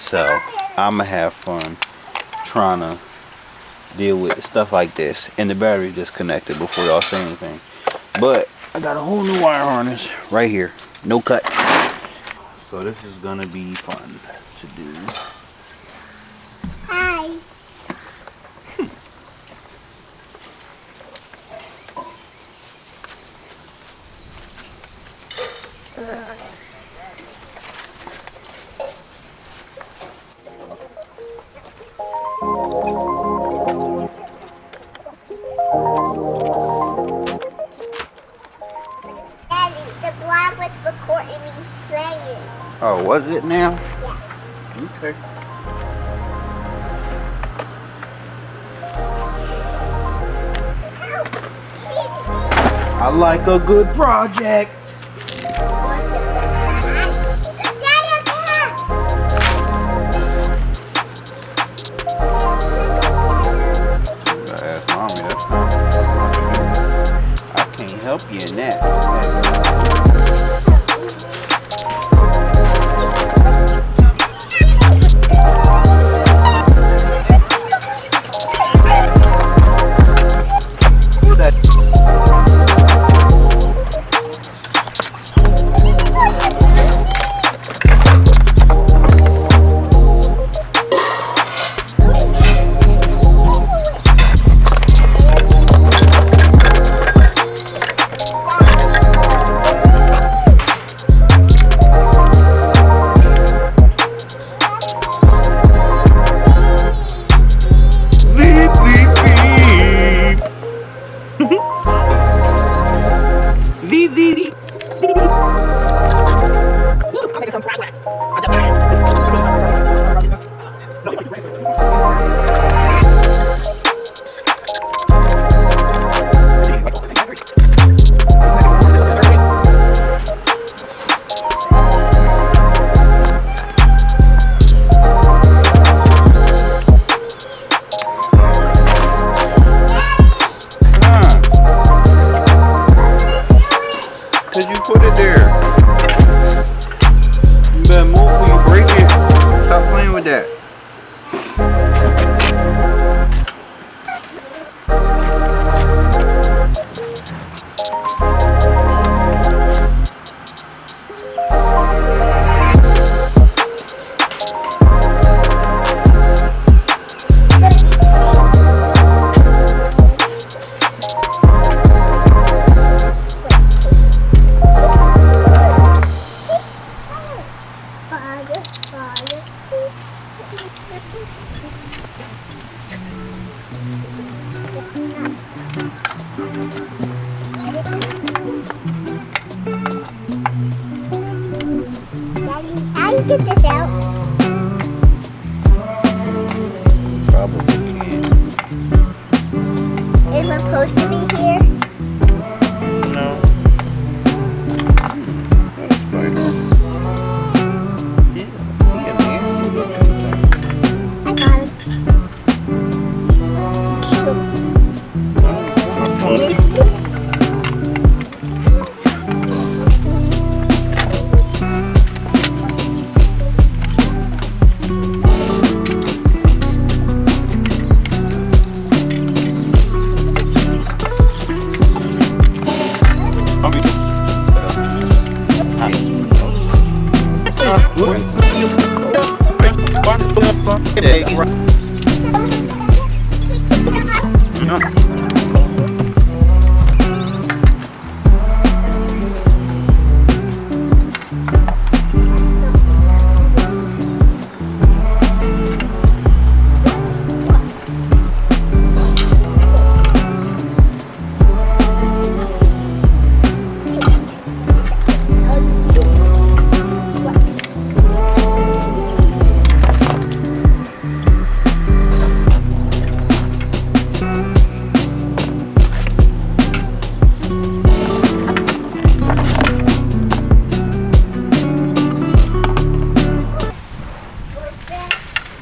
So I'ma have fun trying to deal with stuff like this. And the battery disconnected before y'all say anything. But I got a whole new wire harness right here. No cuts. So this is gonna be fun to do. Hi. Daddy, the vlog was recording me playing. Oh, was it now? Yeah. Okay. I like a good project. Ask mommy, that's not. I can't help you in that. Cause you put it there. You better move when you break it. Stop playing with that. Daddy, how do you get this out? Probably can. Is it supposed to be here? No. That's a spider. Yeah, man. I got it.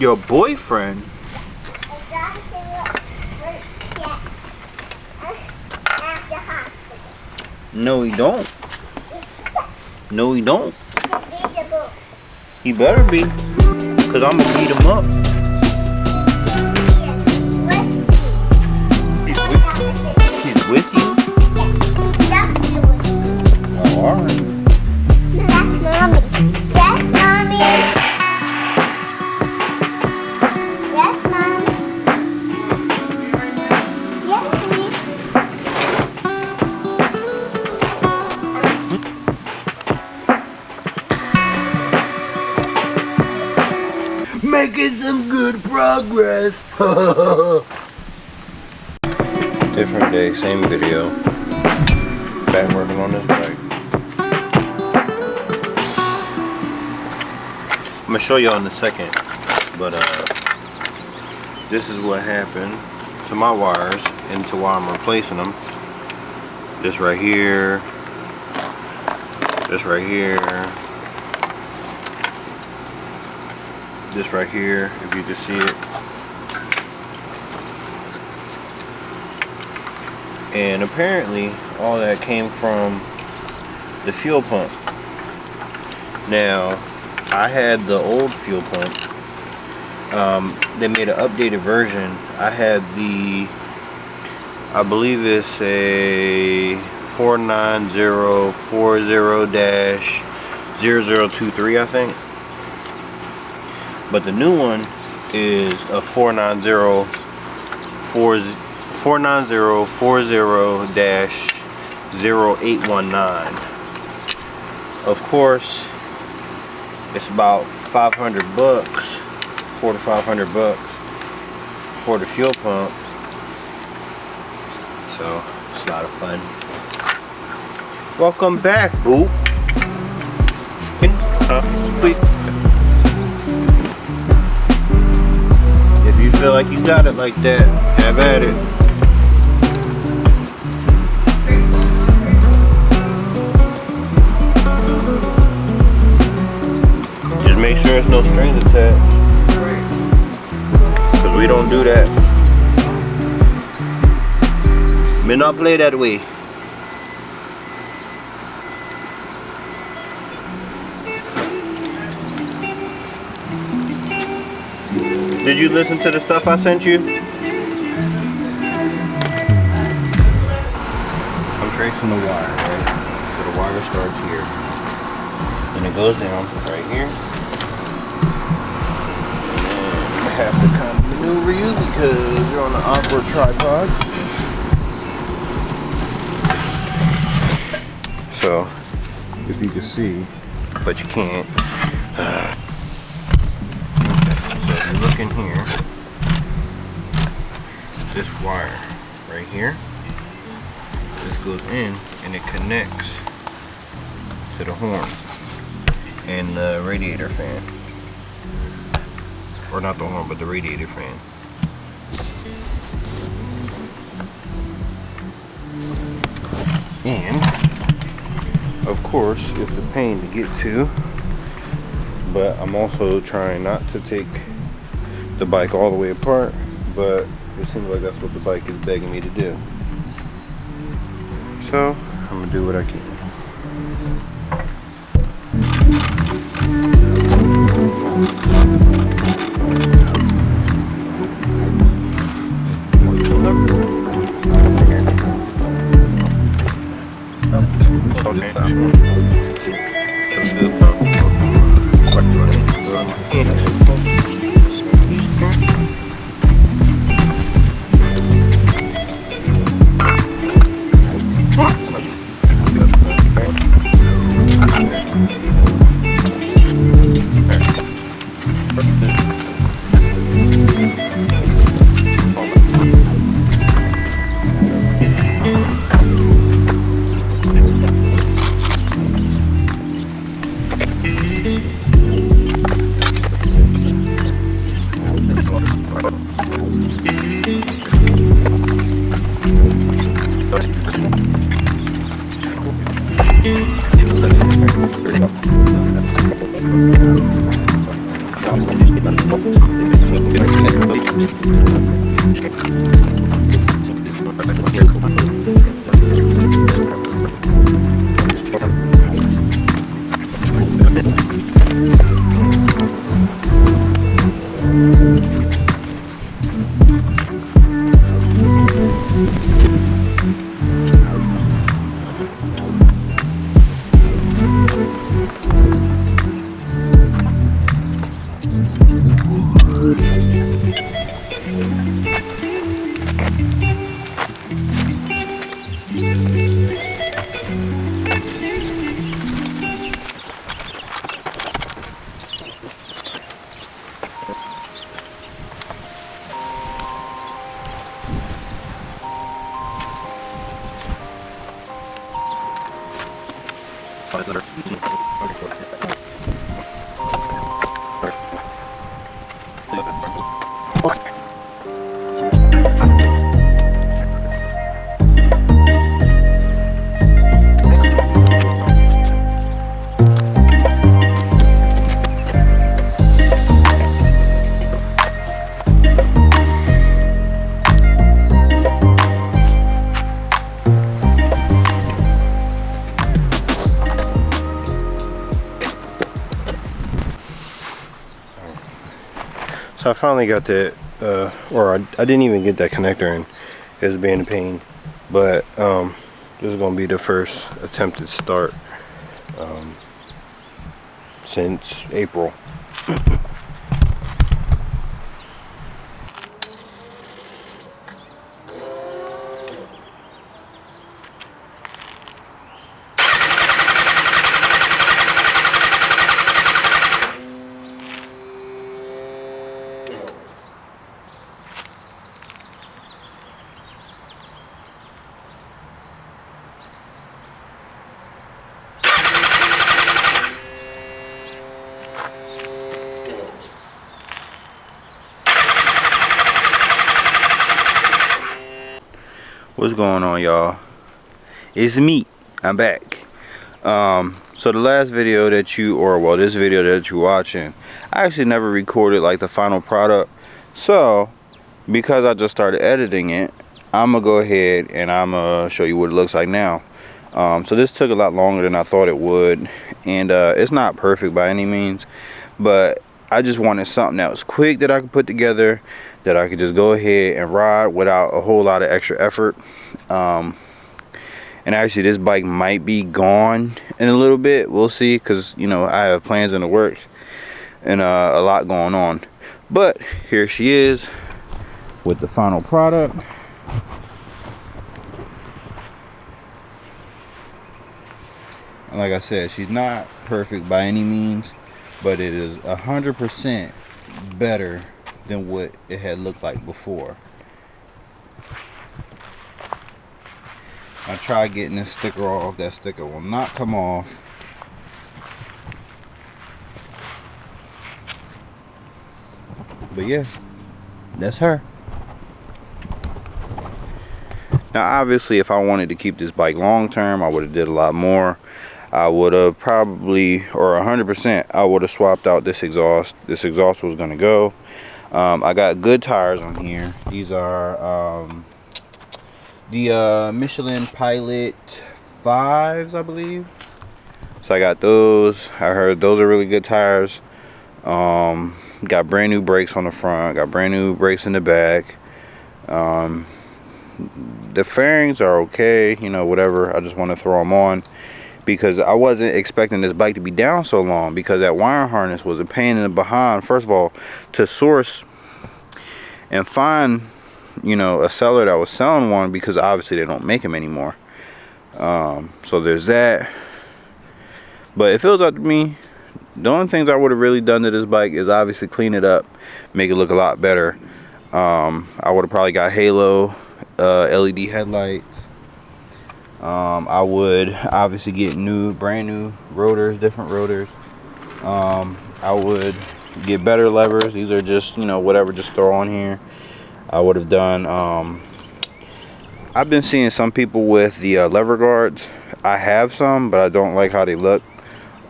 Your boyfriend? No, he don't. No, he don't. He better be. Cause I'm gonna beat him up. He's with you? Oh, alright. That's mommy. That's mommy. Yes, mom. Yes, please. Making some good progress. Different day, same video. Back working on this bike. I'm gonna show y'all in a second, but this is what happened to my wires and to why I'm replacing them. This right here. This right here. This right here, if you can see it. And apparently all that came from the fuel pump. Now I had the old fuel pump. They made an updated version. I had the, I believe it's a 49040-0023, I think. But the new one is a 49040-0819. Of course, it's about 500 bucks, 400 to 500 bucks for the fuel pump. So it's a lot of fun. Welcome back, boo. If you feel like you got it like that, have at it. Just make sure there's no strings attached, because we don't do that. May not play that way. Did you listen to the stuff I sent you? I'm tracing the wire, right? So the wire starts here. And it goes down right here. And I have to kind of maneuver you because you're on an awkward tripod. So, if you can see, but you can't. Look in here, this wire right here, this goes in and it connects to the horn and the radiator fan, or not the horn but the radiator fan. And of course it's a pain to get to, but I'm also trying not to take the bike all the way apart, but it seems like that's what the bike is begging me to do. So I'm gonna do what I can. So I finally got that, or I didn't even get that connector in. It was being a pain, but this is gonna be the first attempted start since April. What's going on, y'all? It's me. I'm back. So the last video that this video that you're watching, I actually never recorded like the final product. So because I just started editing it, I'm gonna go ahead and I'm gonna show you what it looks like now. So this took a lot longer than I thought it would, and it's not perfect by any means, but I just wanted something that was quick that I could put together, that I could just go ahead and ride without a whole lot of extra effort. And actually this bike might be gone in a little bit. We'll see, because you know I have plans in the works and a lot going on. But here she is with the final product. And like I said, she's not perfect by any means, but it is 100% better than what it had looked like before. I tried getting this sticker off. That sticker will not come off. But yeah, that's her. Now obviously if I wanted to keep this bike long term, I would have did a lot more. I would have probably, or 100%, I would have swapped out this exhaust. This exhaust was going to go. I got good tires on here. These are the Michelin Pilot 5s, I believe. So I got those. I heard those are really good tires. Got brand new brakes on the front, got brand new brakes in the back. The fairings are okay, you know, whatever. I just want to throw them on because I wasn't expecting this bike to be down so long, because that wire harness was a pain in the behind. First of all, to source and find, you know, a seller that was selling one, because obviously they don't make them anymore. So there's that. But it feels like to me, the only things I would have really done to this bike is obviously clean it up, make it look a lot better. I would have probably got halo LED headlights. I would obviously get brand new rotors, different rotors. I would get better levers. These are just, you know, whatever, just throw on here. I would have done, I've been seeing some people with the lever guards. I have some, but I don't like how they look.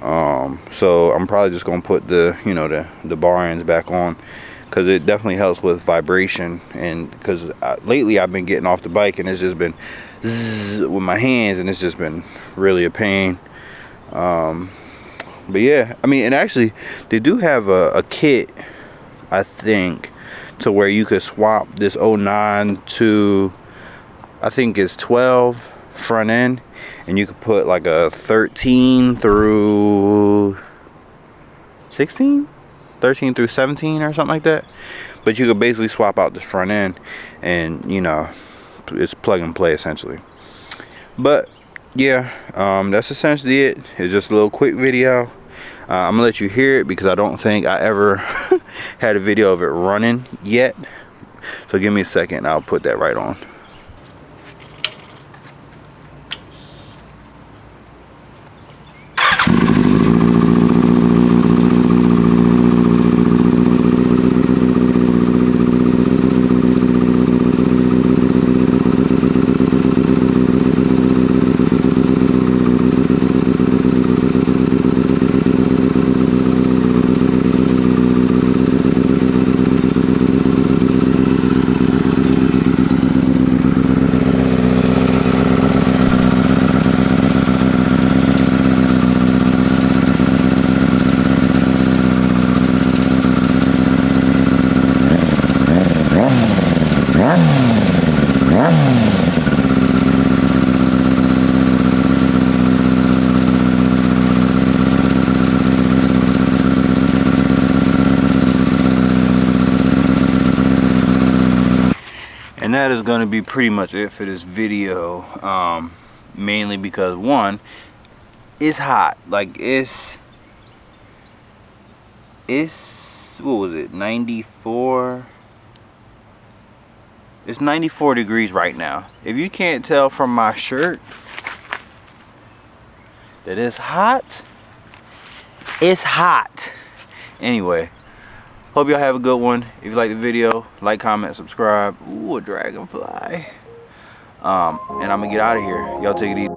So I'm probably just gonna put the, you know, the bar ends back on, because it definitely helps with vibration. And because lately I've been getting off the bike and it's just been zzz with my hands, and it's just been really a pain. But yeah, I mean, and actually they do have a kit I think, to where you could swap this 09 to, I think it's 12 front end, and you could put like a 13 through 16, 13 through 17 or something like that. But you could basically swap out this front end, and you know, it's plug and play essentially. But yeah, that's essentially it. It's just a little quick video. I'm gonna let you hear it because I don't think I ever had a video of it running yet. So give me a second, I'll put that right on. And that is going to be pretty much it for this video, mainly because one, it's hot. Like it's what was it, 94? It's 94 degrees right now. If you can't tell from my shirt that it's hot, it's hot. Anyway, hope y'all have a good one. If you like the video, like, comment, subscribe. Ooh, a dragonfly. And I'm gonna get out of here. Y'all take it easy.